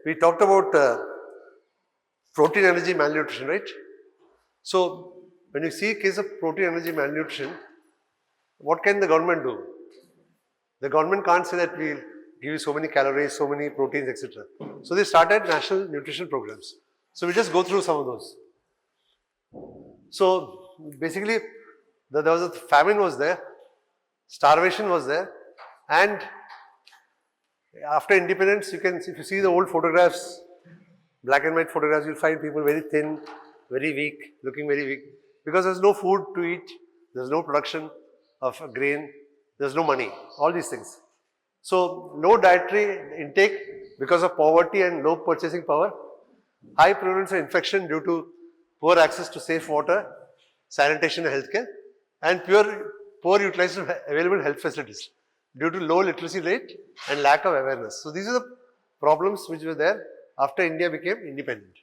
we talked about protein energy malnutrition, right? So, when you see a case of protein energy malnutrition, what can the government do? The government can't say that we'll give you so many calories, so many proteins, etc. So, they started national nutrition programs. So, we just go through some of those. So, basically, there was a famine was there, starvation was there, and after independence, if you see the old photographs, black and white photographs, you'll find people very thin, very weak, looking very weak, because there's no food to eat, there's no production of grain, there's no money, all these things. So, low dietary intake because of poverty and low purchasing power, high prevalence of infection due to poor access to safe water, sanitation and healthcare, and poor utilization of available health facilities due to low literacy rate and lack of awareness. So, these are the problems which were there after India became independent.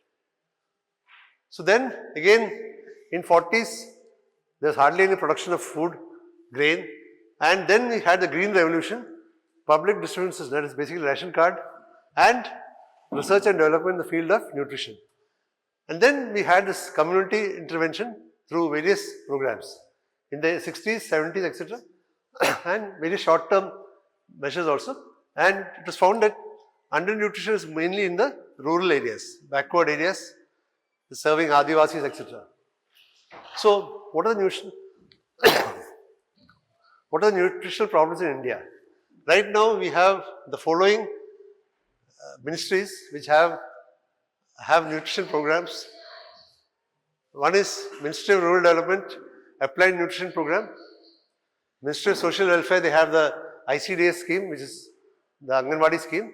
So, then again in 40s, there was hardly any production of food, grain, and then we had the Green Revolution, public distribution system, that is basically ration card, and research and development in the field of nutrition. And then we had this community intervention through various programs in the 60s, 70s, etc. and very short-term measures also. And it was found that undernutrition is mainly in the rural areas, backward areas, serving Adivasis, etc. So, what are the nutritional problems in India? Right now, we have the following ministries which have nutrition programs. One is Ministry of Rural Development, Applied Nutrition Program. Ministry of Social Welfare, they have the ICDS scheme, which is the Anganwadi scheme.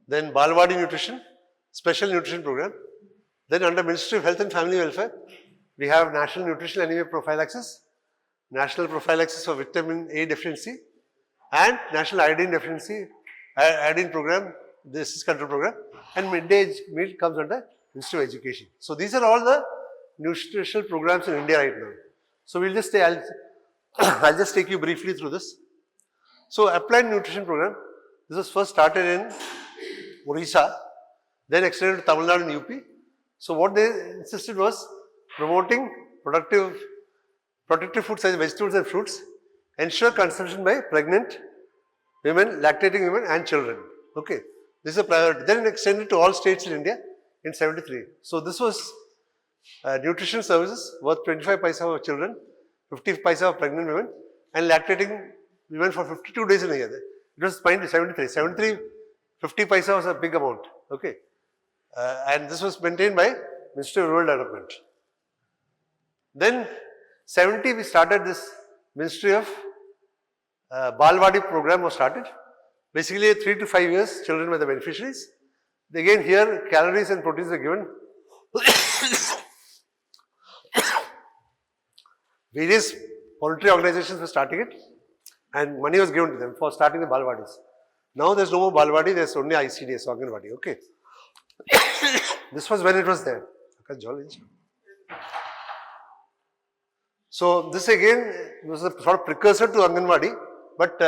Then Balwadi Nutrition, Special Nutrition Program. Then under Ministry of Health and Family Welfare, we have National Nutritional Anemia Prophylaxis, National Prophylaxis for Vitamin A Deficiency, and National Iodine Deficiency, Iodine Program, this is control program, and midday meal comes under Ministry of Education. So, these are all the nutritional programs in India right now. So, we'll just say, I'll just take you briefly through this. So, Applied Nutrition Program, this was first started in Odisha, then extended to Tamil Nadu and UP. So, what they insisted was promoting protective foods such as vegetables and fruits, ensure consumption by pregnant women, lactating women and children. Okay, this is a priority. Then it extended to all states in India in 73. So, this was nutrition services worth 25 paisa for children, 50 paisa for pregnant women and lactating women for 52 days in a year. It was 73. 73, 50 paisa was a big amount. Okay, and this was maintained by Ministry of Rural Development. Then 70 we started this Ministry of Balwadi program was started. Basically 3 to 5 years children were the beneficiaries. Again here calories and proteins were given. Various voluntary organizations were starting it and money was given to them for starting the Balwadis. Now there is no more Balwadi, there is only ICDS, Anganwadi. Okay. This was when it was there. So, this again was a sort of precursor to Anganwadi, but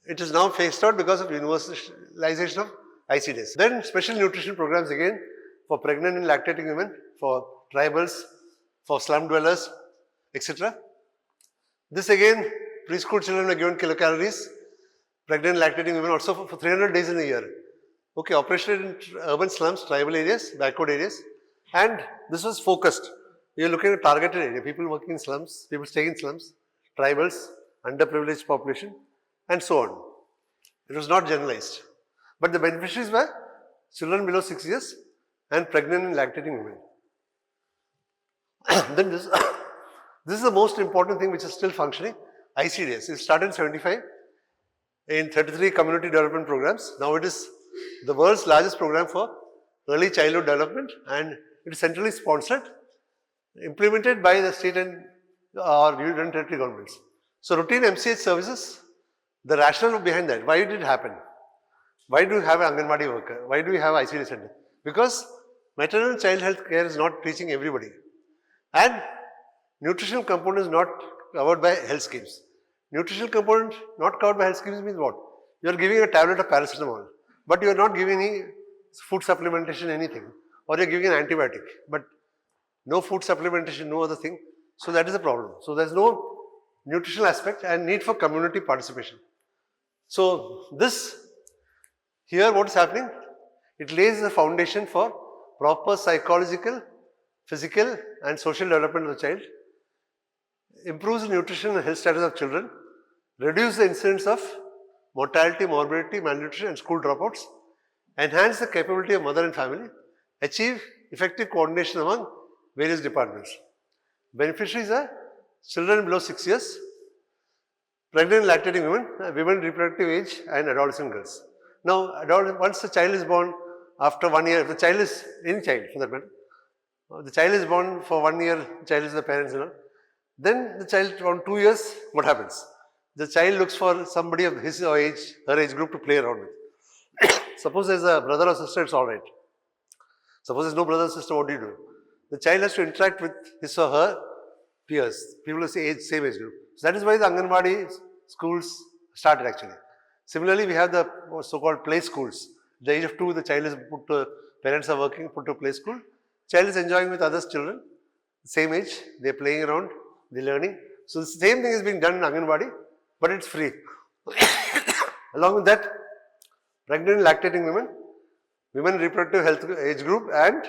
it is now phased out because of universalization of ICDS. Then special nutrition programs again for pregnant and lactating women, for tribals, for slum dwellers, etc. This again preschool children were given kilocalories, pregnant and lactating women also for 300 days in a year. Okay, operated in urban slums, tribal areas, backward areas, and this was focused. We are looking at a targeted area, people working in slums, people staying in slums, tribals, underprivileged population and so on. It was not generalized. But the beneficiaries were children below 6 years and pregnant and lactating women. Then this is the most important thing which is still functioning, ICDS. It started in 75 in 33 community development programs. Now it is the world's largest program for early childhood development and it is centrally sponsored, implemented by the state and or union territory governments. So, routine MCH services, the rationale behind that, why did it happen? Why do you have an Anganwadi worker? Why do we have ICDS center? Because maternal and child health care is not reaching everybody and nutritional component is not covered by health schemes. Nutritional component not covered by health schemes means what? You are giving a tablet of paracetamol. but you are not giving any food supplementation, anything, or you are giving an antibiotic, but no food supplementation, no other thing. So that is the problem. So there is no nutritional aspect and need for community participation. So this, here what is happening? It lays the foundation for proper psychological, physical and social development of the child, improves the nutrition and health status of children, reduce the incidence of mortality, morbidity, malnutrition and school dropouts, enhance the capability of mother and family, achieve effective coordination among various departments. Beneficiaries are children below 6 years, pregnant and lactating women, women reproductive age and adolescent girls. Now, once the child is born after 1 year, if the child is any child for that matter, the child is born for 1 year, child is the parents, then the child around 2 years, what happens? The child looks for somebody of his or age, her age group to play around with. Suppose there's a brother or sister, it's alright. Suppose there's no brother or sister, what do? The child has to interact with his or her peers, people of same age group. So that is why the Anganwadi schools started actually. Similarly, we have the so-called play schools. At the age of 2, the child is put to, parents are working, put to play school. Child is enjoying with other children, same age, they are playing around, they are learning. So the same thing is being done in Anganwadi, but it's free. Along with that, pregnant and lactating women, women reproductive health age group and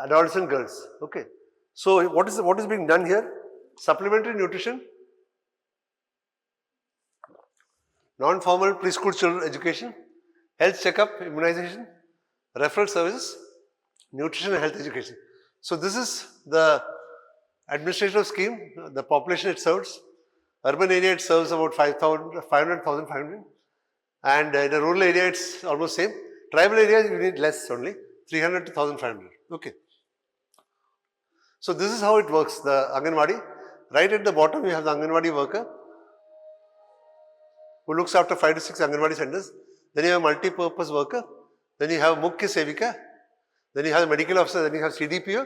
adolescent girls. Okay. So what is being done here? Supplementary nutrition, non-formal preschool children education, health checkup, immunization, referral services, nutrition and health education. So this is the administrative scheme, the population it serves. Urban area it serves about 500,000 and in a rural area it's almost same. Tribal area you need less only, 300 to 1,500. Okay. So this is how it works, the Anganwadi. Right at the bottom you have the Anganwadi worker who looks after 5 to 6 Anganwadi centers. Then you have multi-purpose worker. Then you have Mukhya Sevika. Then you have the medical officer. Then you have CDPO,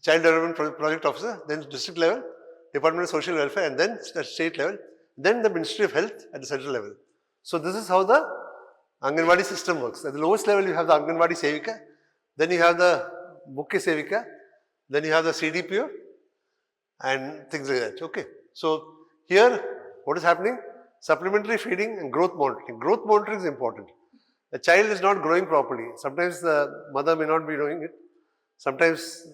Child Development Project Officer. Then district level, Department of Social Welfare, and then state level. Then the Ministry of Health at the central level. So this is how the Anganwadi system works. At the lowest level you have the Anganwadi Sevika. Then you have the Mukhya Sevika. Then you have the CDPO and things like that. Okay. So here what is happening? Supplementary feeding and growth monitoring. Growth monitoring is important. A child is not growing properly. Sometimes the mother may not be doing it. Sometimes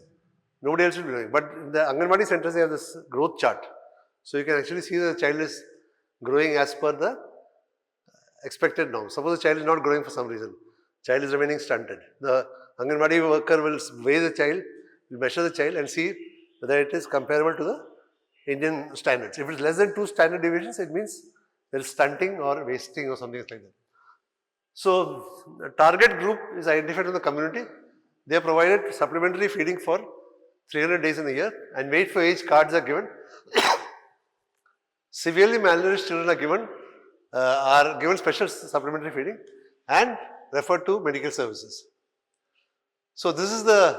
nobody else will be doing it. But in the Anganwadi centers they have this growth chart. So you can actually see that the child is growing as per the expected norm. Suppose the child is not growing for some reason. Child is remaining stunted. The Anganwadi worker will weigh the child, will measure the child and see whether it is comparable to the Indian standards. If it is less than 2 standard deviations, it means there is stunting or wasting or something like that. So the target group is identified in the community. They are provided supplementary feeding for 300 days in a year and weight for age cards are given. Severely malnourished children are given special supplementary feeding and referred to medical services. So this is the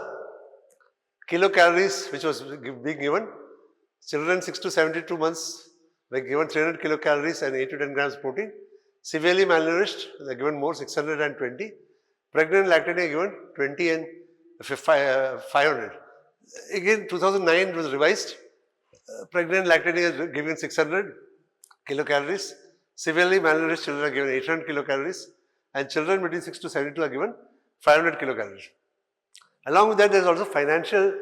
kilocalories which was being given. Children 6 to 72 months were given 300 kilocalories and 8 to 10 grams protein. Severely malnourished, they are given more, 620. Pregnant and lactating are given 20 and 500. Again, 2009 it was revised. Pregnant and lactating is given 600 kilocalories. Severely malnourished children are given 800 kilocalories. And children between 6 to 72 are given 500 kilocalories. Along with that, there is also financial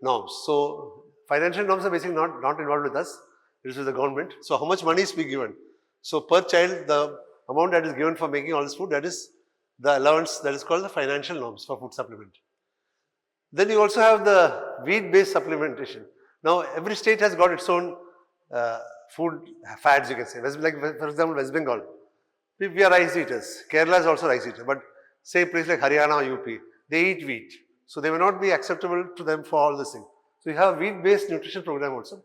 norms. So financial norms are basically not involved with us. It is with the government. So how much money is being given? So per child, the amount that is given for making all this food, that is the allowance that is called the financial norms for food supplement. Then you also have the wheat-based supplementation. Now every state has got its own food fads, you can say. Like for example, West Bengal, we are rice eaters. Kerala is also rice eater. But say place like Haryana or UP, they eat wheat. So they may not be acceptable to them for all this thing. So you have wheat-based nutrition program also.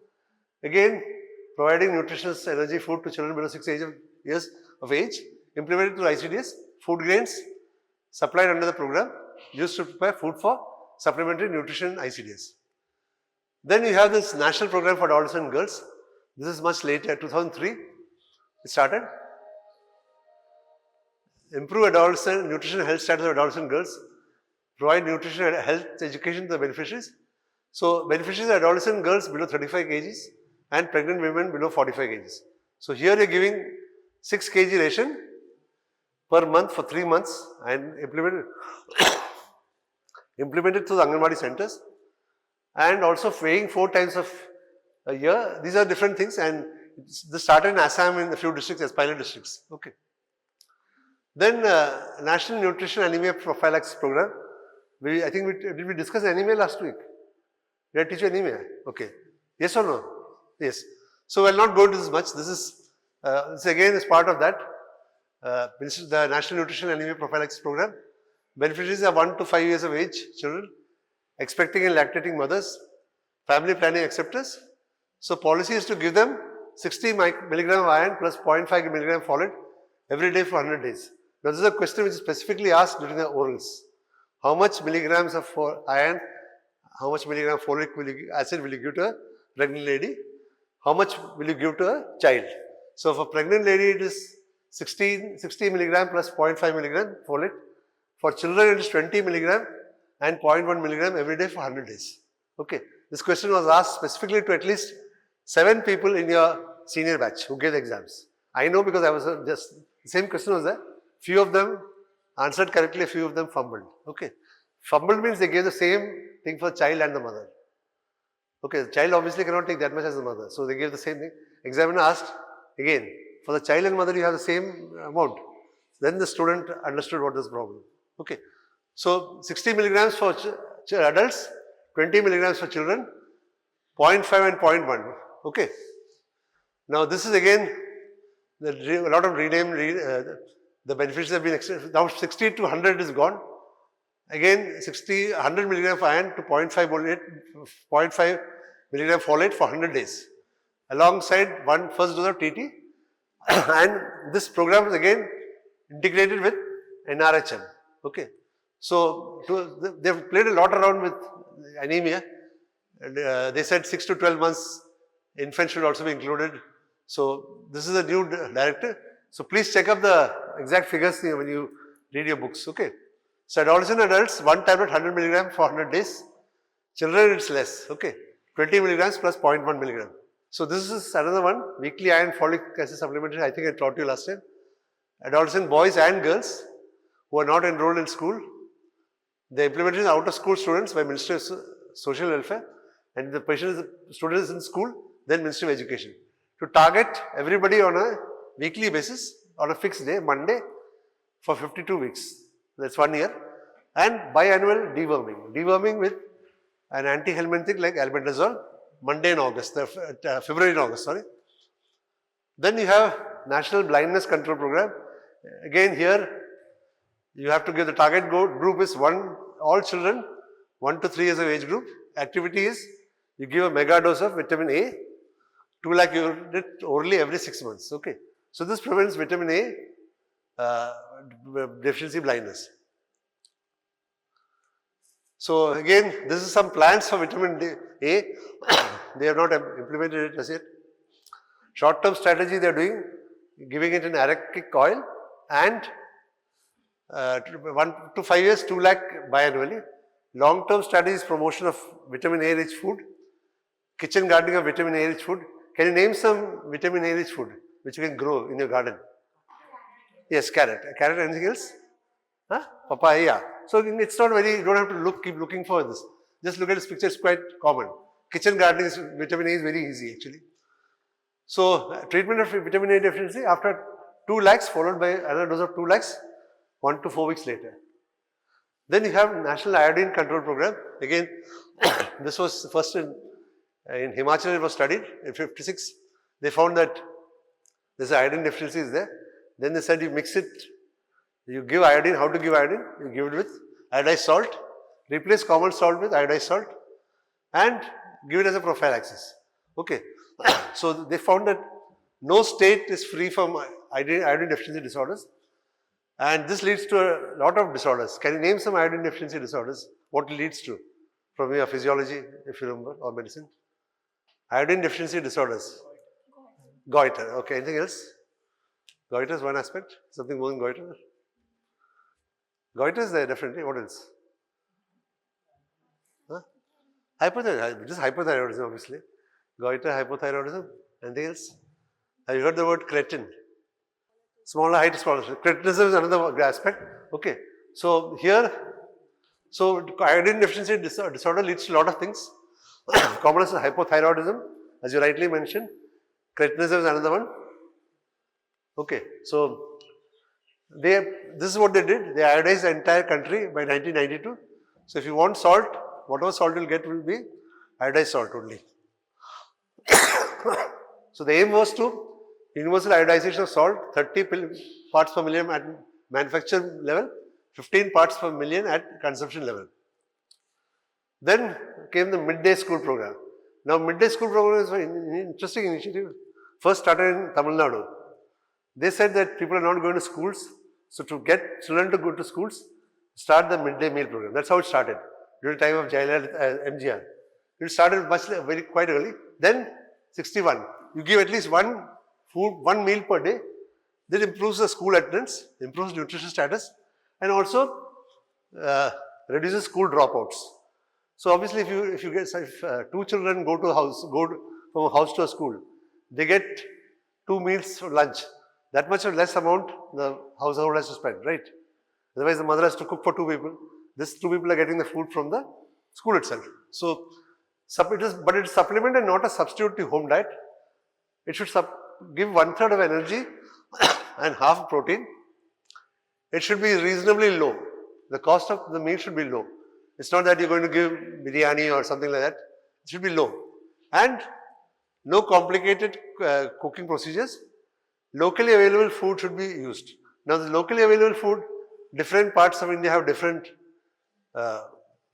Again, providing nutritious energy food to children below 6 years of age, implemented through ICDS, food grains supplied under the program, used to prepare food for supplementary nutrition ICDS. Then you have this national program for adolescent girls. This is much later, 2003 it started. improve adolescent nutrition and health status of adolescent girls, provide nutrition and health education to the beneficiaries. So, beneficiaries are adolescent girls below 35 kgs and pregnant women below 45 kgs. So, here you are giving 6 kg ration per month for 3 months and implemented through the Anganwadi centers, and also weighing 4 times of a year. These are different things, and this started in Assam in a few districts as pilot districts. Okay. Then National Nutrition Anemia Prophylaxis Program. I think did we discuss anemia last week? Did I teach you anemia? Okay. Yes or no? Yes. So I will not go into this much. This again is part of that. The National Nutrition Anemia Prophylaxis Program. Beneficiaries are 1 to 5 years of age children, expecting and lactating mothers, family planning acceptors. So policy is to give them 60 milligram of iron plus 0.5 milligram folate every day for 100 days. Now this is a question which is specifically asked during the orals. How much milligrams of iron, how much milligram folic acid will you give to a pregnant lady? How much will you give to a child? So for pregnant lady it is 60 milligram plus 0.5 milligram folate. For children it is 20 milligram and 0.1 milligram every day for 100 days. Okay. This question was asked specifically to at least 7 people in your senior batch who gave exams. I know because I was just, the same question was there. Few of them answered correctly, a few of them fumbled. Okay. Fumbled means they gave the same thing for the child and the mother. Okay. The child obviously cannot take that much as the mother. So they gave the same thing. Examiner asked again, for the child and mother you have the same amount. Then the student understood what is the problem. Okay. So 60 milligrams for adults, 20 milligrams for children, 0.5 and 0.1. Okay. Now this is again a lot of the beneficiaries have been extended. Now 60 to 100 is gone. Again 100 milligram of iron to 0.5 milligram folate for 100 days. Alongside first dose of TT. And this program is again integrated with NRHM. Okay. So they've played a lot around with anemia. And, they said 6 to 12 months infant should also be included. So this is a new directive. So please check up the exact figures when you read your books. Okay. So adolescent adults 1 tablet 100 milligram for 100 days. Children it's less. Okay. 20 milligrams plus 0.1 milligram. So this is another one, weekly iron folic acid supplementary. I think I taught you last time. Adolescent boys and girls who are not enrolled in school. The implementation is out of school students by Ministry of Social Welfare, and the student is in school, then Ministry of Education. To target everybody on a weekly basis, on a fixed day, Monday, for 52 weeks. That's 1 year. And biannual deworming. Deworming with an anti-helminthic like albendazole, Monday in August, February and August, sorry. Then you have National Blindness Control Program. Again here, you have to give the target group is all children 1 to 3 years of age group. Activity is you give a mega dose of vitamin A, 2 lakh unit orally every 6 months. Okay. So this prevents vitamin A deficiency blindness. So again, this is some plans for vitamin A. They have not implemented it as yet. Short-term strategy they are doing, giving it in arachic oil and 1 to 5 years, 2 lakh biannually. Long-term strategy is promotion of vitamin A rich food, kitchen gardening of vitamin A rich food. Can you name some vitamin A rich food which you can grow in your garden? Yes, carrot. Carrot, anything else? Huh? Papaya. So it's not very, you don't have to keep looking for this. Just look at this picture, it's quite common. Kitchen gardening vitamin A is very easy actually. So treatment of vitamin A deficiency after 2 lakhs followed by another dose of 2 lakhs 1 to 4 weeks later. Then you have National Iodine Control Program. Again, this was first in Himachal it was studied in 56. They found that this iodine deficiency is there. Then they said you mix it, you give iodine. How to give iodine? You give it with iodized salt, replace common salt with iodized salt and give it as a prophylaxis. Okay. So they found that no state is free from iodine deficiency disorders. And this leads to a lot of disorders. Can you name some iodine deficiency disorders? What it leads to from your physiology, if you remember, or medicine? Iodine deficiency disorders. Goiter. Okay, anything else? Goiter is one aspect. Something more than goiter? Goiter is there definitely. What else? Huh? Hypothyroidism. Just hypothyroidism, obviously. Goiter, hypothyroidism. Anything else? Have you heard the word cretin? Smaller height, smaller. Cretinism is another aspect. Okay. So here, iodine deficiency disorder leads to a lot of things. Common is hypothyroidism, as you rightly mentioned. Cretinism is another one. Okay. So this is what they did. They iodized the entire country by 1992. So if you want salt, whatever salt you'll get will be iodized salt only. So the aim was to universal iodization of salt, 30 parts per million at manufacture level, 15 parts per million at consumption level. Then came the midday school program. Now midday school program is an interesting initiative. First started in Tamil Nadu. They said that people are not going to schools, so to get children to go to schools, start the midday meal program. That's how it started during the time of MGR. It started quite early. Then 61, you give at least one meal per day. That improves the school attendance, improves nutrition status, and also reduces school dropouts. So obviously, if two children go from a house to a school, they get 2 meals for lunch. That much or less amount the household has to spend, right? Otherwise, the mother has to cook for 2 people. These 2 people are getting the food from the school itself. So, but it is supplement and not a substitute to home diet. It should give 1/3 of energy and half protein. It should be reasonably low. The cost of the meal should be low. It's not that you're going to give biryani or something like that. It should be low. And no complicated cooking procedures. Locally available food should be used. Now, the locally available food, different parts of India have different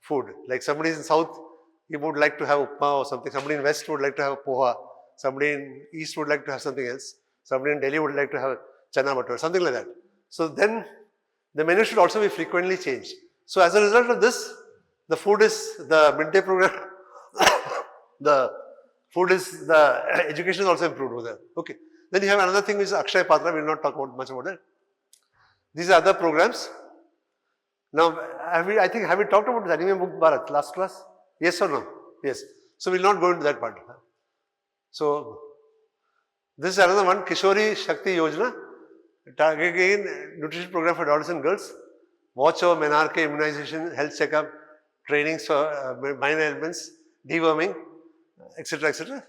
food. Like somebody in South, he would like to have upma or something. Somebody in West would like to have poha. Somebody in East would like to have something else. Somebody in Delhi would like to have chana butter, something like that. So then the menu should also be frequently changed. So as a result of this, the food is the midday program. The education is also improved over there. Okay. Then you have another thing which is Akshay Patra. We will not talk much about that. These are other programs. Now, have we talked about this Anime Book Bharat last class? Yes or no? Yes. So we will not go into that part. So this is another one, Kishori Shakti Yojana. Again, nutrition program for adolescent girls. Watch over menarche, immunization, health checkup, trainings for minor ailments, deworming, etc., etc.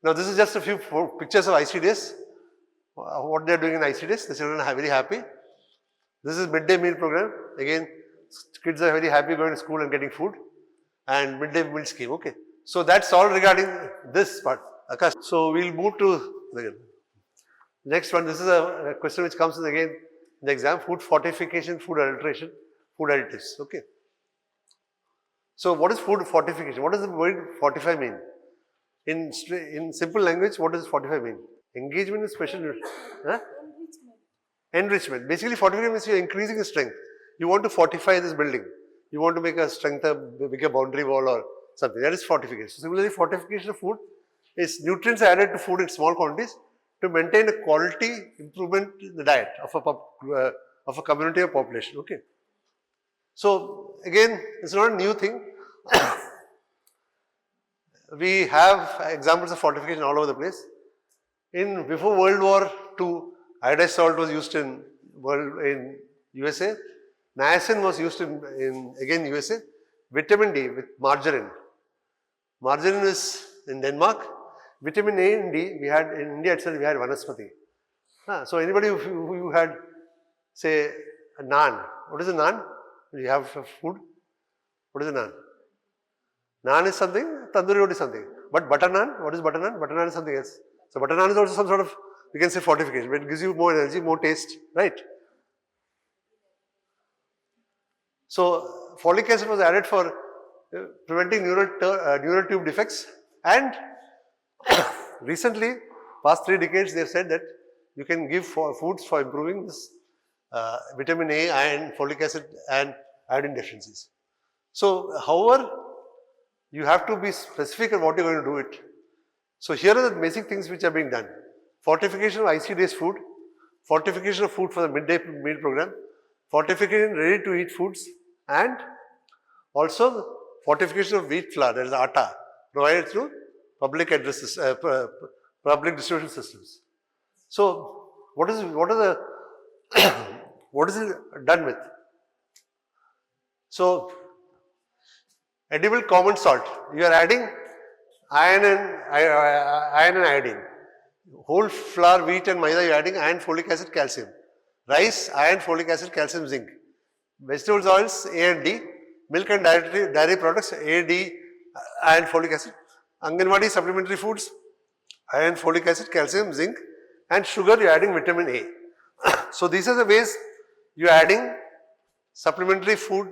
Now, this is just a few pictures of ICDS. What they are doing in ICDS, the children are very happy. This is midday meal program. Again, kids are very happy going to school and getting food. And midday meal scheme. Okay. So that's all regarding this part. Akash. So we'll move to the next one. This is a question which comes in again in the exam: food fortification, food adulteration, food additives. Okay. So what is food fortification? What does the word fortify mean? In simple language, what does fortify mean? Engagement in special enrichment. Basically, fortification means you're increasing the strength. You want to fortify this building. You want to make a bigger boundary wall or something. That is fortification. So similarly, fortification of food is nutrients added to food in small quantities to maintain a quality improvement in the diet of a community or population. Okay. So again, it's not a new thing. We have examples of fortification all over the place. Before World War II, iodized salt was used in USA. Niacin was used in USA. Vitamin D with margarine. Margarine is in Denmark. Vitamin A and D, we had in India itself, we had vanaspati. So anybody who had, say, a naan. What is a naan? You have food. What is a naan? Naan is something, tandoori roti is something. But butter naan, what is butter naan? Butter naan is something else. So butter naan is also some sort of, we can say fortification, but it gives you more energy, more taste, right? So folic acid was added for preventing neural tube defects, and recently, past 3 decades, they have said that you can give foods for improving this vitamin A, iron, folic acid and iodine deficiencies. So, however, you have to be specific on what you are going to do it. So, here are the basic things which are being done. Fortification of ICDS food, fortification of food for the midday meal program, fortification ready to eat foods, and also fortification of wheat flour, that is atta, provided through public addresses, public distribution systems. So what is the what is it done with? So edible common salt, you are adding iron and iodine. Whole flour, wheat and maida, you are adding iron, folic acid, calcium. Rice, iron, folic acid, calcium, zinc. Vegetables oils, A and D. Milk and dairy products, A, D, iron, folic acid. Anganwadi supplementary foods, iron, folic acid, calcium, zinc. And sugar, you are adding vitamin A. So these are the ways you are adding supplementary food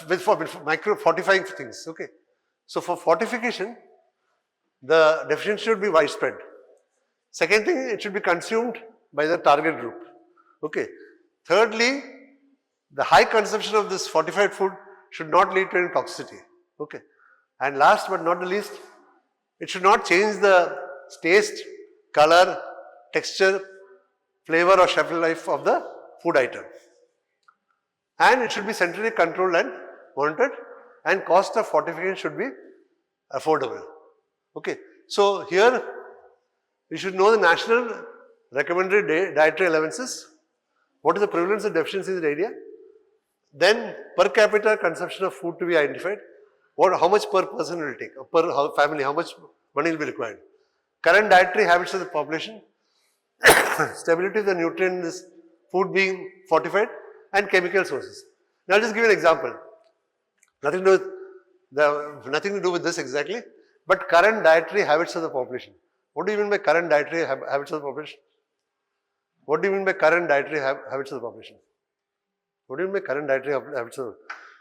with micro fortifying things. Okay. So for fortification, the deficiency should be widespread. Second thing, it should be consumed by the target group. Okay. Thirdly, the high consumption of this fortified food should not lead to any toxicity. Okay. And last but not the least, it should not change the taste, color, texture, flavor or shelf life of the food item. And it should be centrally controlled and monitored, and cost of fortification should be affordable. Okay. So here you should know the national recommended dietary allowances. What is the prevalence of deficiency in the area? Then per capita consumption of food to be identified. How much per person will take, per family, how much money will be required. Current dietary habits of the population, stability of the nutrient in this food being fortified, and chemical sources. Now I'll just give you an example. Nothing to do with this exactly, but current dietary habits of the population. What do you mean by current dietary habits of the population? What do you mean by current dietary habits of the population? What do you mean by current dietary habits of the population?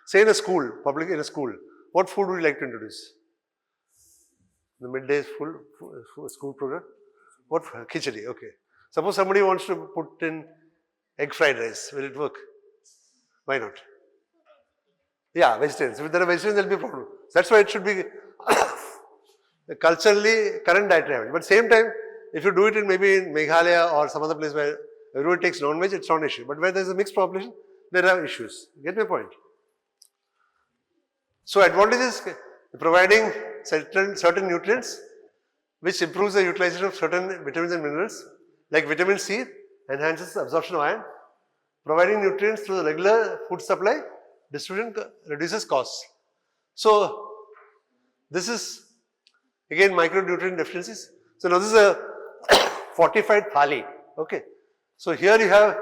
Say in a school, in a school, what food would you like to introduce? The midday school program? What? Khichdi, okay. Suppose somebody wants to put in egg fried rice, will it work? Why not? Yeah, vegetarians. If there are vegetarians, there will be a problem. That's why it should be culturally current dietary habit. But same time, if you do it in maybe in Meghalaya or some other place where everyone takes non-veg, it's not an issue. But where there is a mixed population, there are issues. Get my point? So advantage is providing certain nutrients which improves the utilization of certain vitamins and minerals, like vitamin C enhances absorption of iron. Providing nutrients through the regular food supply distribution reduces costs. So this is again micronutrient deficiencies. So now this is a fortified thali. Okay. So here you have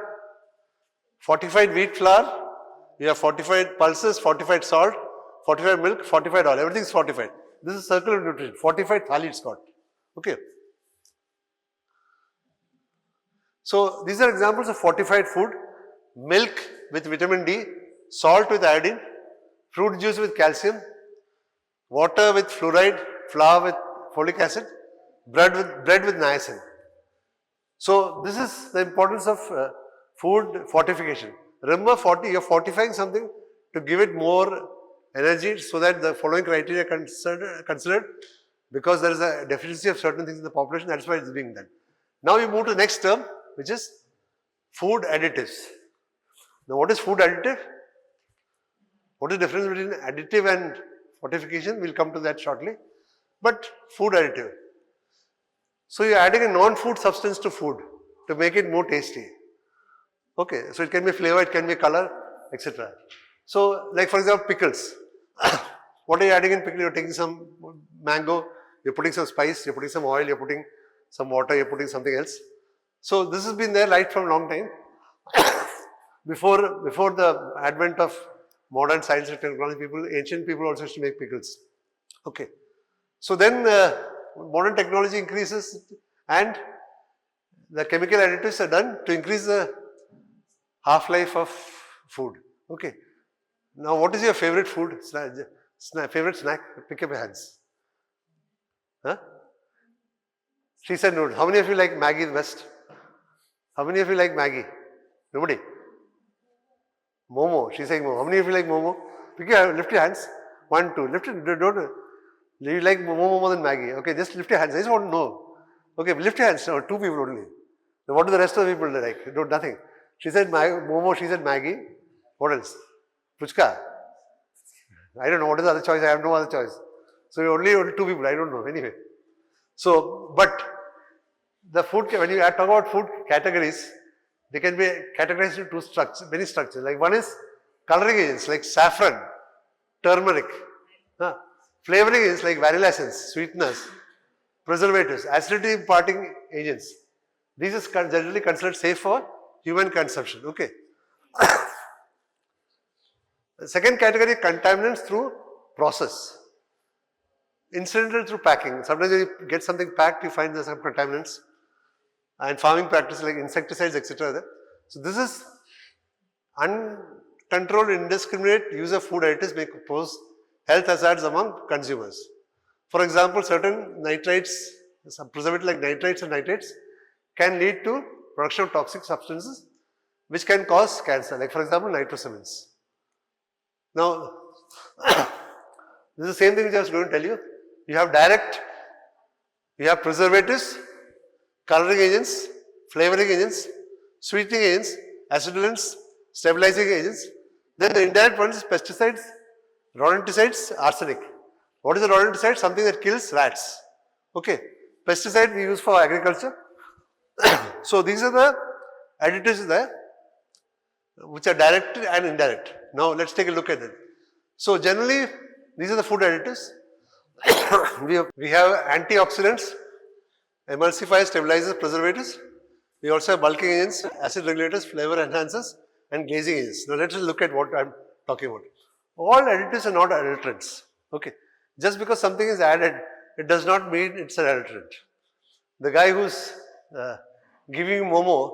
fortified wheat flour, you have fortified pulses, fortified salt, fortified milk, fortified oil. Everything is fortified. This is circle of nutrition. Fortified thali it's called. Okay. So these are examples of fortified food. Milk with vitamin D, salt with iodine, fruit juice with calcium, water with fluoride, flour with folic acid, bread with niacin. So this is the importance of food fortification. Remember, you are fortifying something to give it more energy, so that the following criteria are considered, because there is a deficiency of certain things in the population. That's why it's being done. Now we move to the next term, which is food additives. Now what is food additive? What is the difference between additive and fortification? We'll come to that shortly. But food additive. So you're adding a non-food substance to food to make it more tasty. Okay, so it can be flavor, it can be color, etc. So like for example pickles. What are you adding in pickle? You're taking some mango, you're putting some spice, you're putting some oil, you're putting some water, you're putting something else. So this has been there right from a long time. Before the advent of modern science and technology, ancient people also used to make pickles. Okay. So then modern technology increases and the chemical additives are done to increase the half-life of food. Okay. Now what is your favorite food? Favorite snack? Pick up your hands. Huh? She said no. How many of you like Maggi the best? How many of you like Maggi? Nobody? Momo. She's saying Momo. How many of you like Momo? Lift your hands. 1, 2. Lift it. Don't. You like Momo more than Maggi. Okay, just lift your hands. I just want to know. Okay, lift your hands. No, 2 people only. Then what do the rest of the people like? No, nothing. She said Momo, she said Maggie. What else? Puchka. I don't know what is the other choice. I have no other choice. So only 2 people. I don't know. Anyway. So, but the food, when you talk about food categories, they can be categorized into many structures. Like one is coloring agents like saffron, turmeric. Flavoring agents like vanilla essence, sweeteners, preservatives, acidity imparting agents. These are generally considered safe for human consumption. Okay. The second category, contaminants through process. Incidental through packing. Sometimes when you get something packed, you find there's some contaminants. And farming practices like insecticides, etc. So this is uncontrolled, indiscriminate use of food additives may pose health hazards among consumers. For example, certain nitrites, some preservatives like nitrites and nitrates can lead to production of toxic substances which can cause cancer, like for example nitrosamines. Now, this is the same thing which I was going to tell you. You have preservatives, coloring agents, flavoring agents, sweetening agents, acidulants, stabilizing agents. Then the indirect ones is pesticides, rodenticides, arsenic. What is a rodenticide? Something that kills rats. Okay. Pesticide we use for agriculture. So these are the additives there which are direct and indirect. Now let's take a look at it. So generally these are the food additives. we have antioxidants, emulsifiers, stabilizers, preservatives. We also have bulking agents, acid regulators, flavor enhancers, and glazing agents. Now let's look at what I'm talking about. All additives are not adulterants. Okay. Just because something is added, it does not mean it's an adulterant. The guy who's giving you momo,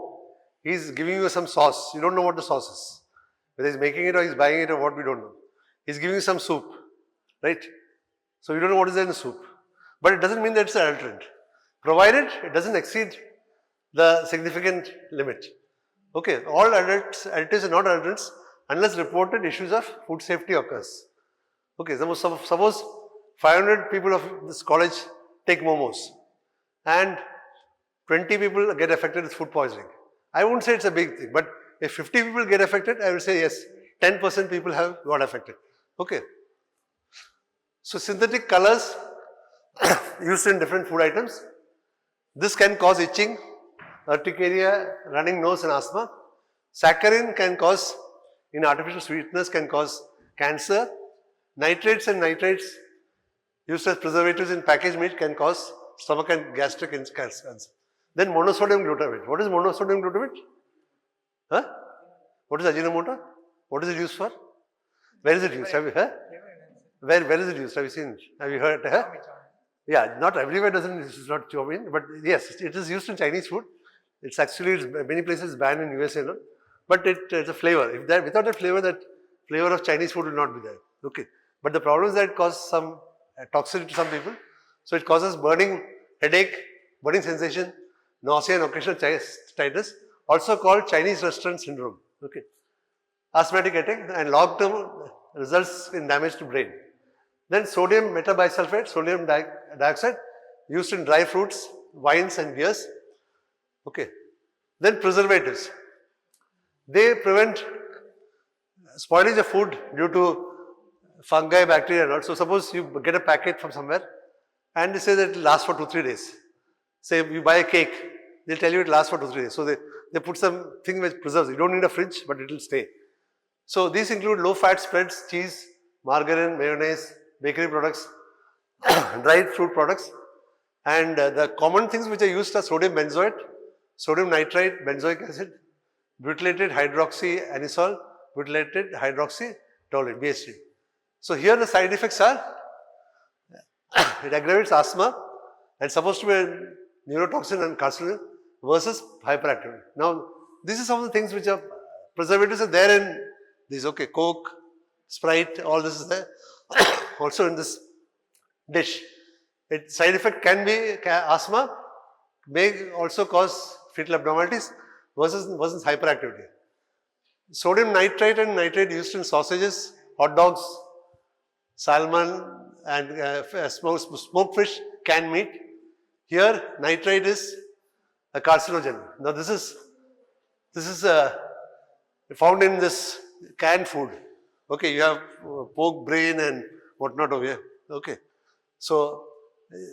he's giving you some sauce. You don't know what the sauce is. Whether he's making it or he's buying it or what, we don't know. He's giving you some soup, right? So you don't know what is in the soup. But it doesn't mean that it's an adulterant. Provided it doesn't exceed the significant limit. Okay, all additives are not adulterants unless reported issues of food safety occurs. Okay, suppose 500 people of this college take momos and 20 people get affected with food poisoning. I wouldn't say it's a big thing, but if 50 people get affected, I will say yes, 10% people have got affected. Okay. So synthetic colors used in different food items. This can cause itching, urticaria, running nose and asthma. Saccharin can cause, in artificial sweeteners, can cause cancer. Nitrates and nitrates used as preservatives in packaged meat can cause stomach and gastric cancer. Then monosodium glutamate. What is monosodium glutamate? Huh? What is Ajinomoto? What is it used for? Where is it used? Have you heard? Where is it used? Have you seen it? Have you heard? Huh? Yeah, not everywhere it's not chow mein, but yes, it is used in Chinese food. It's actually, many places banned in USA, no? But it's a flavor. If that, without that flavor of Chinese food will not be there. Okay. But the problem is that it causes some toxicity to some people. So it causes burning, headache, burning sensation, nausea and occasional tightness, also called Chinese restaurant syndrome. Okay. Asthmatic attack and long-term results in damage to brain. Then sodium metabisulfite, sodium dioxide, used in dry fruits, wines and beers. Okay. Then preservatives. They prevent spoilage of food due to fungi, bacteria and all. So suppose you get a packet from somewhere and they say that it will last for 2-3 days. Say you buy a cake, they'll tell you it lasts for 2-3 days. So they put something which preserves. You don't need a fridge, but it will stay. So these include low-fat spreads, cheese, margarine, mayonnaise, bakery products, dried fruit products. And the common things which are used are sodium benzoate, sodium nitrite, benzoic acid, butylated hydroxyanisole, butylated hydroxytoluene, BHT. So here the side effects are, it aggravates asthma and supposed to be a neurotoxin and carcinogen versus hyperactivity. Now, these are some of the things which are, preservatives are there in these, okay, Coke, Sprite, all this is there. Also in this dish. Side effect can be asthma, may also cause fetal abnormalities versus hyperactivity. Sodium nitrite and nitrate used in sausages, hot dogs, salmon and smoked fish, canned meat. Here nitrite is a carcinogen. Now this is found in this canned food. Okay, you have pork brain and whatnot over here. Okay, so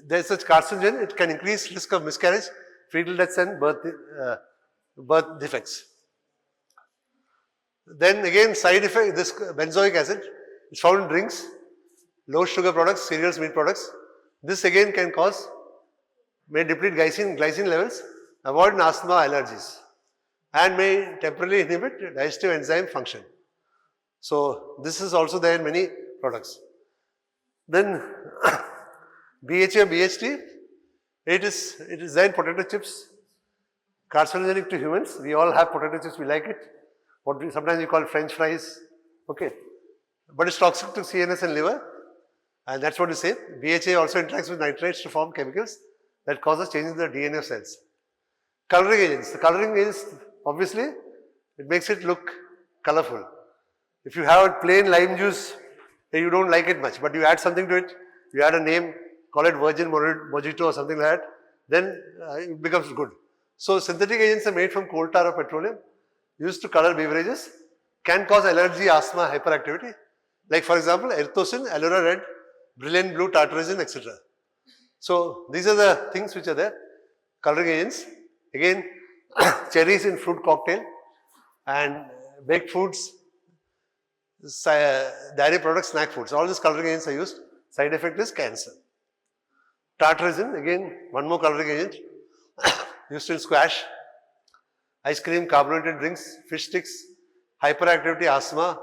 there's such carcinogen, it can increase risk of miscarriage, fetal deaths and birth defects. Then again side effect, this benzoic acid is found in drinks, low sugar products, cereals, meat products. This again can cause, may deplete glycine levels, avoid asthma, allergies, and may temporarily inhibit digestive enzyme function. So this is also there in many products. Then BHA or BHT, it is there in potato chips, carcinogenic to humans. We all have potato chips, we like it. Sometimes we call French fries, okay. But it's toxic to CNS and liver, and that's what you say. BHA also interacts with nitrates to form chemicals that causes changes in the DNA of cells. Coloring agents. The coloring agents, obviously, it makes it look colorful. If you have a plain lime juice, you don't like it much, but you add something to it, you add a name, call it virgin mojito or something like that, then it becomes good. So synthetic agents are made from coal tar or petroleum, used to color beverages, can cause allergy, asthma, hyperactivity. Like for example, erythrocin, allura red, brilliant blue, tartrazine, etc. So these are the things which are there. Coloring agents. Again, cherries in fruit cocktail and baked foods, dairy products, snack foods. All these coloring agents are used. Side effect is cancer. Tartrazine, again, one more coloring agent used in squash, ice cream, carbonated drinks, fish sticks, hyperactivity, asthma,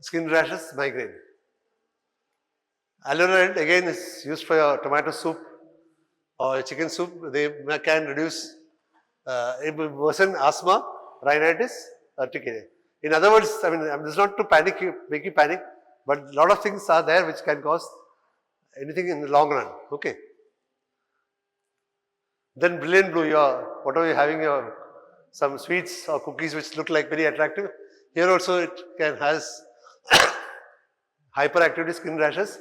skin rashes, migraine. Allura again is used for your tomato soup or chicken soup. They can reduce, worsen asthma, rhinitis, urticaria. In other words, I mean, this is not to panic you, make you panic, but a lot of things are there which can cause anything in the long run. Okay. Then brilliant blue, whatever you're having, some sweets or cookies which look like very attractive. Here also it can has hyperactivity, skin rashes,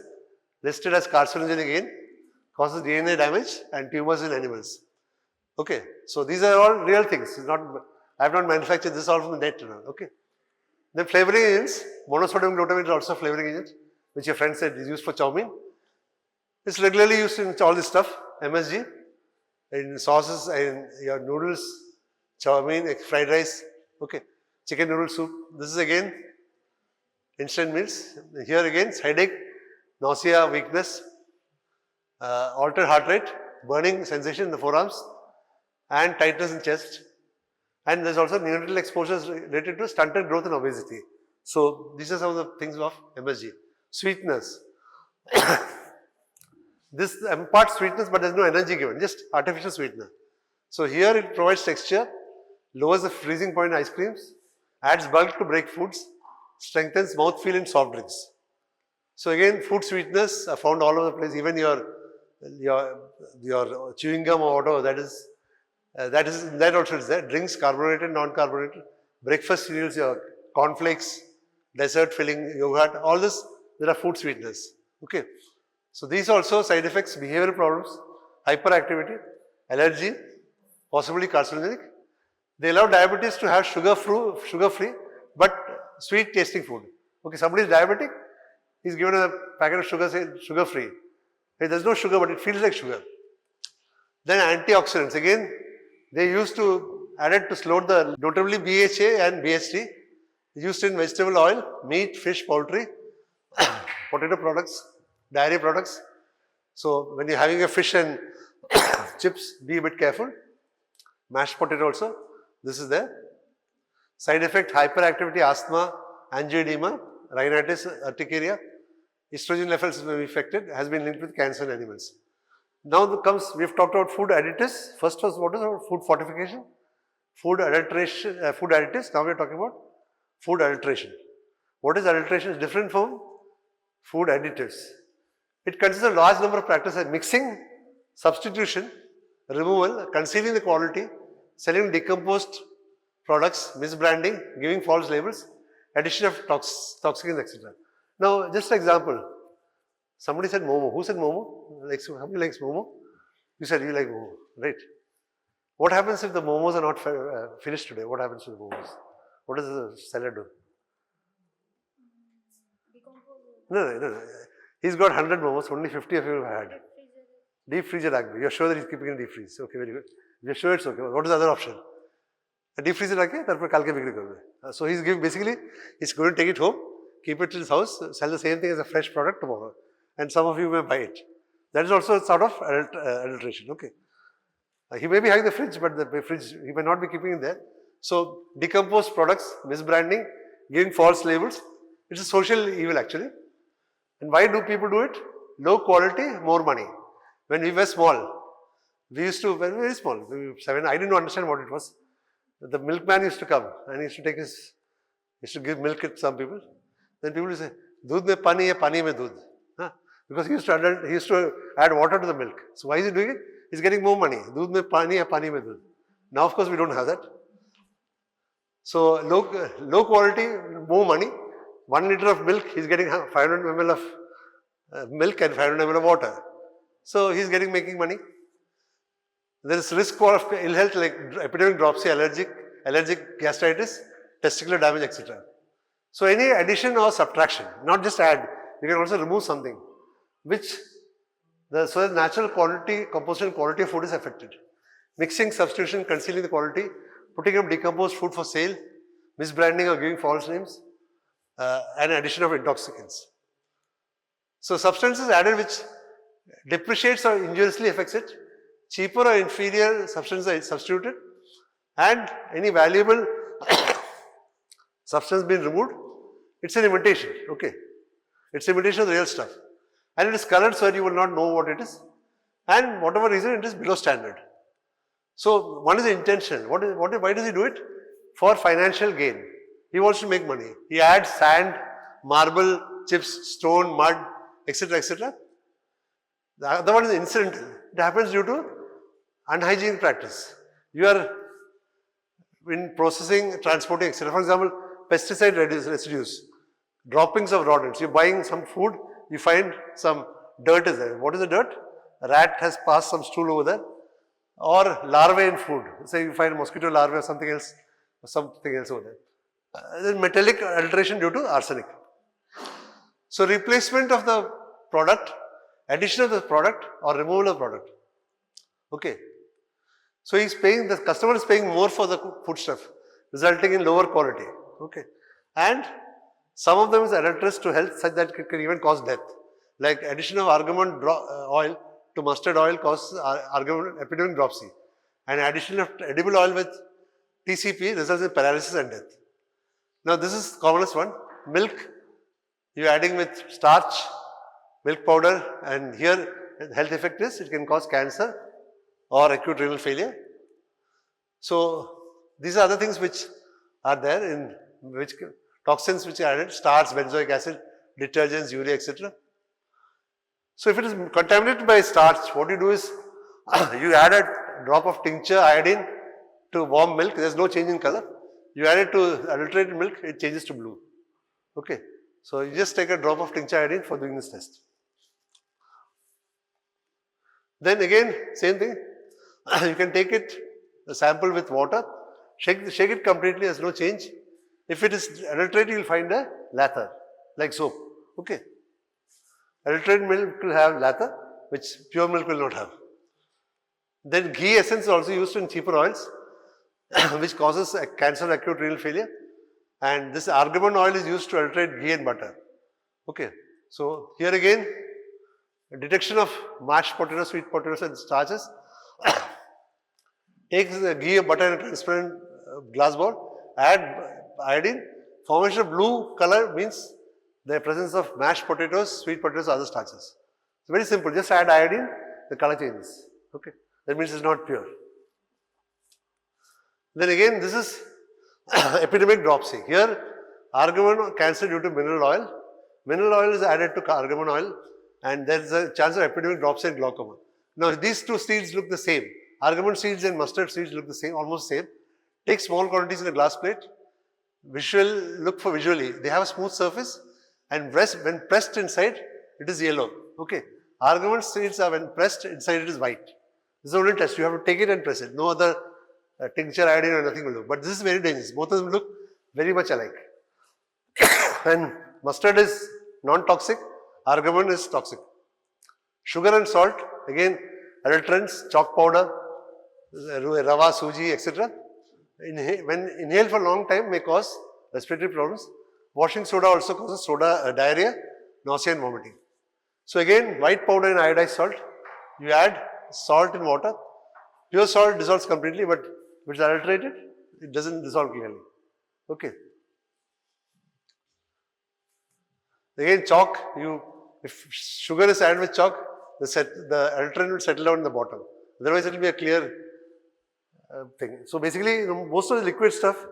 listed as carcinogenic again, causes DNA damage and tumors in animals. Okay, so these are all real things. It's not, I have not manufactured this all from the net. Okay. Then flavoring agents, monosodium glutamate is also a flavoring agent, which your friend said is used for chow mein. It's regularly used in all this stuff, MSG, in sauces, in your noodles, chow mein, fried rice, okay, chicken noodle soup. This is again instant meals. Here again, headache, nausea, weakness, altered heart rate, burning sensation in the forearms, and tightness in chest. And there's also neonatal exposures related to stunted growth and obesity. So these are some of the things of MSG. Sweetness. This imparts sweetness, but there's no energy given, just artificial sweetener. So here it provides texture, lowers the freezing point in ice creams, adds bulk to break foods, strengthens mouthfeel in soft drinks. So again, food sweeteners are found all over the place. Even your chewing gum or whatever that also is there. Drinks, carbonated, non-carbonated, breakfast cereals, your cornflakes, dessert filling, yogurt, all this, there are food sweeteners. Okay. So these also side effects, behavioral problems, hyperactivity, allergy, possibly carcinogenic. They allow diabetes to have sugar-free, but sweet tasting food. Okay, somebody is diabetic, he's given a packet of sugar, say sugar-free. Hey, there's no sugar, but it feels like sugar. Then antioxidants, again, they used to add it to slow the, notably BHA and BHT, used in vegetable oil, meat, fish, poultry, potato products, dairy products. So when you're having a fish and chips, be a bit careful. Mashed potato also, this is there. Side effect, hyperactivity, asthma, angioedema, rhinitis, urticaria, estrogen levels may be affected, has been linked with cancer in animals. Now we have talked about food additives. First was what is about food fortification, food adulteration, food additives. Now we are talking about food adulteration. What is adulteration? It's different from food additives. It consists of a large number of practices like mixing, substitution, removal, concealing the quality, selling decomposed products, misbranding, giving false labels, addition of toxins, etc. Now, just an example. Somebody said momo. Who said momo? Somebody likes momo? You said you like momo, right? What happens if the momos are not finished today? What happens to the momos? What does the seller do? No. He's got 100 momos, only 50 of you have had. Deep freezer agbe. You're sure that he's keeping in deep freeze. Okay, very good. You're sure it's okay. What is the other option? A deep freezer agbe, tarpor kalke bikri karbe. So he's giving, basically, he's going to take it home, keep it in his house, sell the same thing as a fresh product tomorrow. And some of you may buy it. That is also a sort of adulteration. Okay. He may be having the fridge, but the fridge, he may not be keeping it there. So, decomposed products, misbranding, giving false labels, it's a social evil actually. And why do people do it? Low quality, more money. When we were small, we used to, when we were very small, we were 7, I didn't understand what it was. The milkman used to come and he used to take his, used to give milk to some people. Then people used to say, "Doodh mein pani hai, pani mein doodh." Huh? Because he used to add water to the milk. So why is he doing it? He's getting more money. Doodh mein pani hai, pani mein doodh. Now of course we don't have that. So low quality, more money. 1 liter of milk, he's getting 500 ml of milk and 500 ml of water. So he's making money. There is risk for ill health like epidemic dropsy, allergic gastritis, testicular damage, etc. So any addition or subtraction, not just add, you can also remove something, which so the natural quality, composition quality of food is affected. Mixing, substitution, concealing the quality, putting up decomposed food for sale, misbranding or giving false names, and addition of intoxicants. So substances added which depreciates or injuriously affects it, cheaper or inferior substances are substituted, and any valuable substance being removed, it's an imitation, okay. It's imitation of the real stuff. And it is colored so that you will not know what it is. And whatever reason, it is below standard. So one is the intention. Why does he do it? For financial gain. He wants to make money. He adds sand, marble, chips, stone, mud, etc., etc. The other one is incidental. It happens due to unhygienic practice. You are in processing, transporting, etc. For example, pesticide residues, droppings of rodents. You're buying some food, you find some dirt is there. What is the dirt? A rat has passed some stool over there. Or larvae in food. Say you find mosquito larvae or something else over there. Then metallic adulteration due to arsenic. So replacement of the product, addition of the product or removal of the product. Okay. So he's paying, the customer is paying more for the food stuff, resulting in lower quality. Okay. And some of them is adulterous to health such that it can even cause death. Like addition of argan oil to mustard oil causes epidemic dropsy. And addition of edible oil with TCP results in paralysis and death. Now this is commonest one. Milk, you're adding with starch, milk powder, and here the health effect is it can cause cancer or acute renal failure. So these are other things which are there in which toxins which are added, starch, benzoic acid, detergents, urea, etc. So if it is contaminated by starch, what you do is you add a drop of tincture iodine to warm milk, there is no change in color. You add it to adulterated milk, it changes to blue. Okay. So you just take a drop of tincture iodine for doing this test. Then again, same thing. You can take it, a sample with water, shake it completely, there's no change. If it is adulterated, you will find a lather, like soap. Okay. Adulterated milk will have lather, which pure milk will not have. Then ghee essence is also used in cheaper oils, which causes cancer, acute renal failure. And this argan oil is used to adulterate ghee and butter. Okay. So here again, detection of mashed potatoes, sweet potatoes and starches. Take the ghee, butter in a transparent glass bowl, add iodine. Formation of blue color means the presence of mashed potatoes, sweet potatoes, other starches. It's very simple. Just add iodine, the color changes. Okay. That means it's not pure. Then again, this is epidemic dropsy. Here, argan cancer due to mineral oil. Mineral oil is added to argan oil and there is a chance of epidemic dropsy and glaucoma. Now, these two seeds look the same. Argan seeds and mustard seeds look the same, almost same. Take small quantities in a glass plate. Look for visually. They have a smooth surface and when pressed inside, it is yellow. Okay. Argan seeds are when pressed inside, it is white. This is the only test. You have to take it and press it. No other tincture, iodine or nothing will do. But this is very dangerous. Both of them look very much alike. And mustard is non-toxic, argamon is toxic. Sugar and salt, again, adulterants, chalk powder, rava, suji, etc. When inhaled for a long time may cause respiratory problems. Washing soda also causes diarrhea, nausea and vomiting. So again, white powder and iodized salt, you add salt in water. Pure salt dissolves completely, but if it's adulterated, it doesn't dissolve clearly. Okay. Again, chalk, if sugar is added with chalk, the adulterant will settle down in the bottom. Otherwise, it will be a clear thing. So basically, most of the liquid stuff,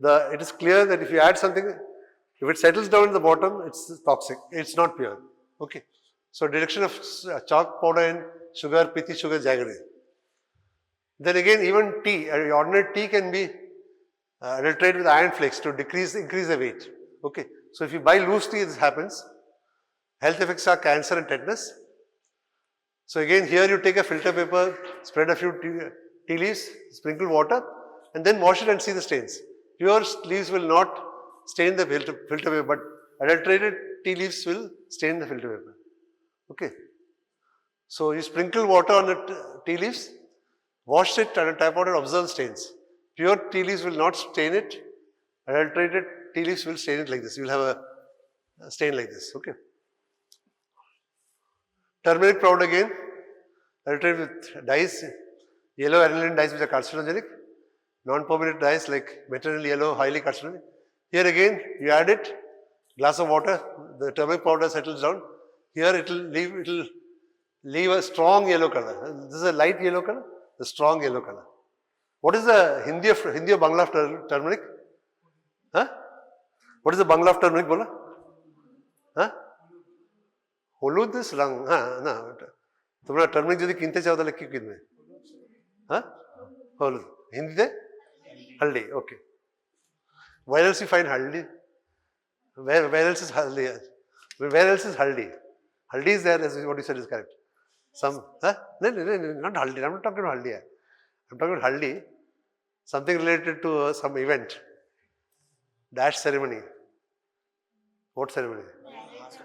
it is clear that if you add something, if it settles down in the bottom, it's toxic. It's not pure. Okay. So deduction of chalk powder and sugar, pithi sugar, jaggery. Then again, even tea, ordinary tea can be adulterated with iron flakes to increase the weight. Okay. So if you buy loose tea, this happens. Health effects are cancer and tetanus. So again, here you take a filter paper, spread a few tea leaves, sprinkle water, and then wash it and see the stains. Pure leaves will not stain the filter paper, but adulterated tea leaves will stain the filter paper. Okay. So you sprinkle water on the tea leaves, wash it and tap out and observe stains. Pure tea leaves will not stain it. Adulterated tea leaves will stain it like this. You will have a stain like this. Okay. Turmeric powder again, adulterated with dyes, yellow aniline dyes which are carcinogenic, non-permanent dyes like maternal yellow, highly carcinogenic. Here again, you add it, glass of water, the turmeric powder settles down. Here it will leave a strong yellow color. This is a light yellow color, the strong yellow color. What is the Hindi of Bangla of turmeric? Huh? What is the Bangla of turmeric, bola? Huh? Holud is rang. Na. Tumra turmeric jodi kinte chao tale ki kinme? Huh? Holud. Hindi de? Haldi. Okay. Where else you find haldi? Where else is haldi? Where else is haldi? Haldi is there, as what you said is correct. Some, huh? No, not haldi. I'm not talking about haldi. I'm talking about haldi. Something related to some event. Dash ceremony. What ceremony?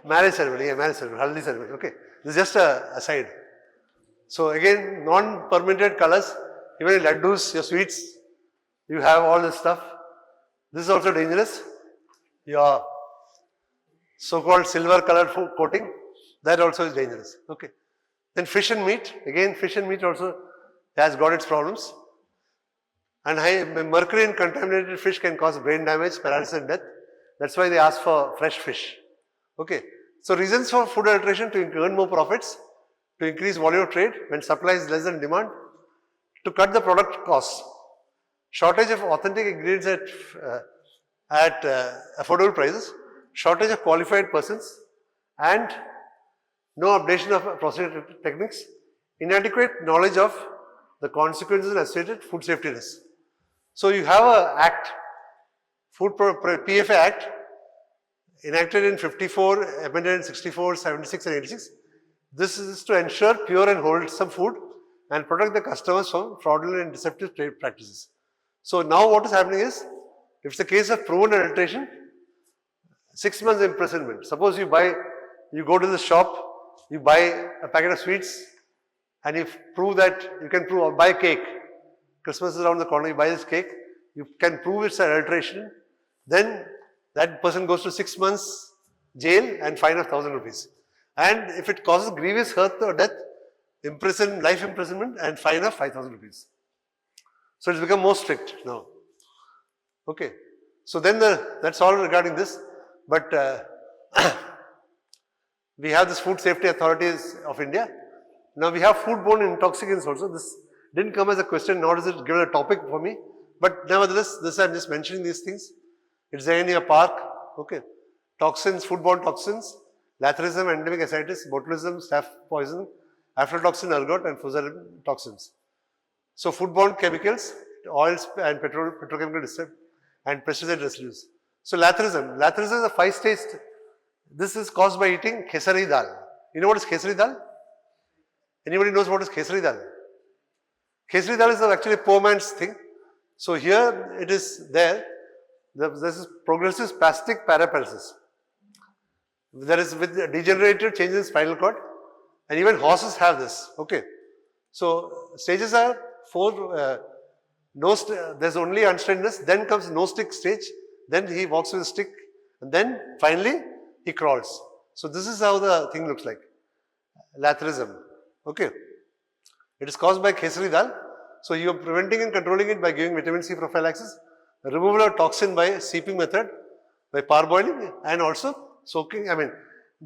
Marriage ceremony. Yeah, marriage ceremony. Haldi ceremony. Okay. This is just a aside. So again, non-permitted colors. Even in laddus, your sweets, you have all this stuff. This is also dangerous. Your so-called silver colored coating, that also is dangerous. Okay. Then fish and meat. Again, fish and meat also has got its problems. And mercury in contaminated fish can cause brain damage, paralysis and death. That's why they ask for fresh fish. Okay. So reasons for food adulteration: to earn more profits, to increase volume of trade when supply is less than demand, to cut the product costs, shortage of authentic ingredients at affordable prices, shortage of qualified persons, and no updation of processing techniques, inadequate knowledge of the consequences and associated food safety risks. So you have an act, PFA Act, enacted in 54, amended in 64, 76 and 86. This is to ensure pure and wholesome food and protect the customers from fraudulent and deceptive trade practices. So now what is happening is, if it's a case of proven adulteration, 6 months imprisonment. Suppose you go to the shop, you buy a packet of sweets, and you buy a cake. Christmas is around the corner, you buy this cake, you can prove it's adulteration, then that person goes to 6 months jail and fine of 1,000 rupees. And if it causes grievous hurt or death, life imprisonment and fine of 5,000 rupees. So it's become more strict now. Okay. So then that's all regarding this. But we have this Food Safety Authorities of India. Now we have foodborne intoxicants also. This didn't come as a question, nor is it given a topic for me. But nevertheless, I'm just mentioning these things. It's there in your park. Okay. Toxins, foodborne toxins, lathrism, endemic ascites, botulism, staph poison, aflatoxin, ergot, and fusarium toxins. So foodborne chemicals, oils and petrochemical disturbance, and pesticide residues. So lathrism is a 5-stage. This is caused by eating khesari dal. You know what is khesari dal? Anybody knows what is khesari dal? Khesari dal is actually a poor man's thing. So here it is there. This is progressive spastic paraparesis. There is with degenerative changes in spinal cord, and even horses have this. Okay. So stages are 4. There's only unsteadiness, then comes no stick stage, then he walks with a stick, and then finally he crawls. So this is how the thing looks like. Laterism. Okay. It is caused by Khesari dal. So you are preventing and controlling it by giving vitamin C prophylaxis, removal of toxin by seeping method, by parboiling, and also soaking,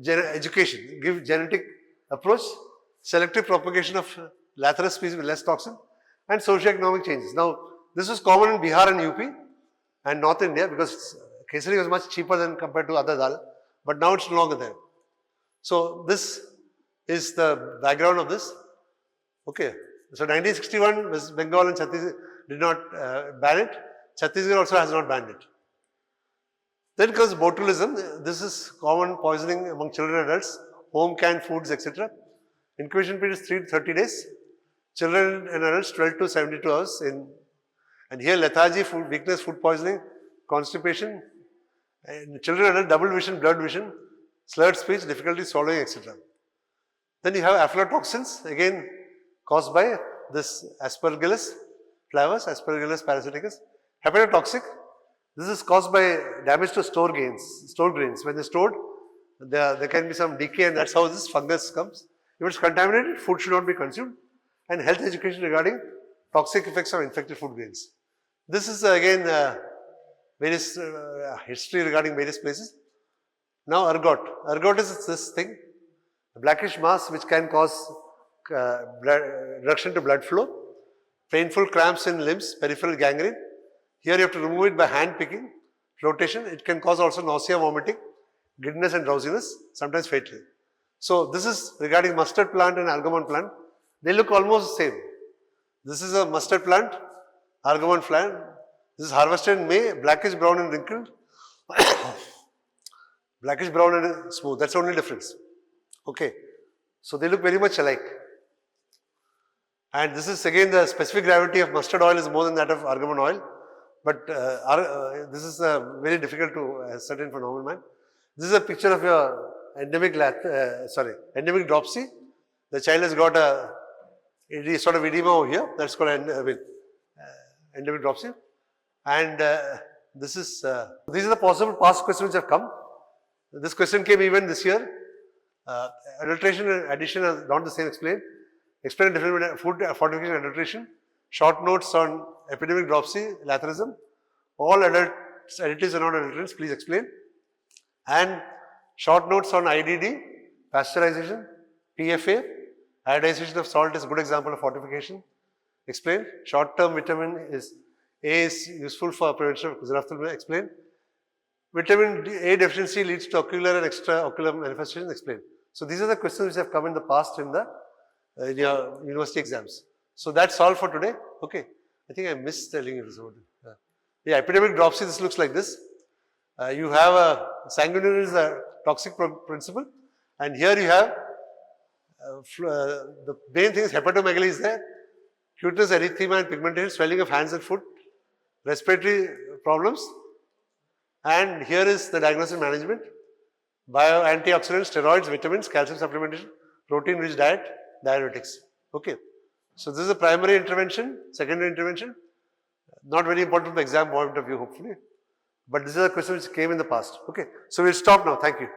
education, give genetic approach, selective propagation of laterous species with less toxin, and socio-economic changes. Now, this was common in Bihar and UP and North India because Khesari was much cheaper than compared to other dal, but now it's no longer there. So, this is the background of this. Okay. So, 1961, West Bengal and Chhattisgarh did not ban it. Chhattisgarh also has not banned it. Then comes botulism. This is common poisoning among children and adults, home canned foods, etc. Incubation period is 3 to 30 days. Children and adults 12 to 72 hours. And here lethargy, food weakness, food poisoning, constipation. And children and adults double vision, blurred vision, slurred speech, difficulty swallowing, etc. Then you have aflatoxins, again caused by this Aspergillus flavus, Aspergillus parasiticus. Hepatotoxic. This is caused by damage to store grains. When they're stored, there can be some decay, and that's how this fungus comes. If it's contaminated, food should not be consumed. And health education regarding toxic effects of infected food grains. This is again various history regarding various places. Now ergot. Ergot is this thing, a blackish mass which can cause reduction to blood flow, painful cramps in limbs, peripheral gangrene. Here you have to remove it by hand picking, flotation. It can cause also nausea, vomiting, giddiness and drowsiness, sometimes fatally. So this is regarding mustard plant and argamon plant. They look almost the same. This is a mustard plant, argamon plant. This is harvested in May, blackish brown and wrinkled, blackish brown and smooth. That's the only difference. Okay. So they look very much alike. And this is again the specific gravity of mustard oil is more than that of argamon oil. But this is very difficult to ascertain for normal man. This is a picture of your endemic endemic dropsy. The child has got a sort of edema over here. That's called endemic dropsy. And this is these are the possible past questions which have come. This question came even this year. Adulteration and addition are not the same. Explain the difference between food fortification and adulteration. Short notes on epidemic dropsy, laterism. All additives are not adulterants. Please explain. And short notes on IDD, pasteurization, PFA. Iodization of salt is a good example of fortification. Explain. Short-term vitamin A is useful for prevention of xerophthalmia. Explain. Vitamin A deficiency leads to ocular and extraocular manifestations. Explain. So these are the questions which have come in the past in the your university exams. So that's all for today. Okay. I think I missed telling you this. Yeah, epidemic dropsy, this looks like this. You have a sanguinary is a toxic principle, and here you have the main thing is hepatomegaly is there, cutaneous erythema and pigmentation, swelling of hands and foot, respiratory problems, and here is the diagnosis and management, antioxidants, steroids, vitamins, calcium supplementation, protein-rich diet, diuretics. Okay. So this is a primary intervention, secondary intervention, not very important from the exam point of view hopefully, but this is a question which came in the past. Okay. So we'll stop now. Thank you.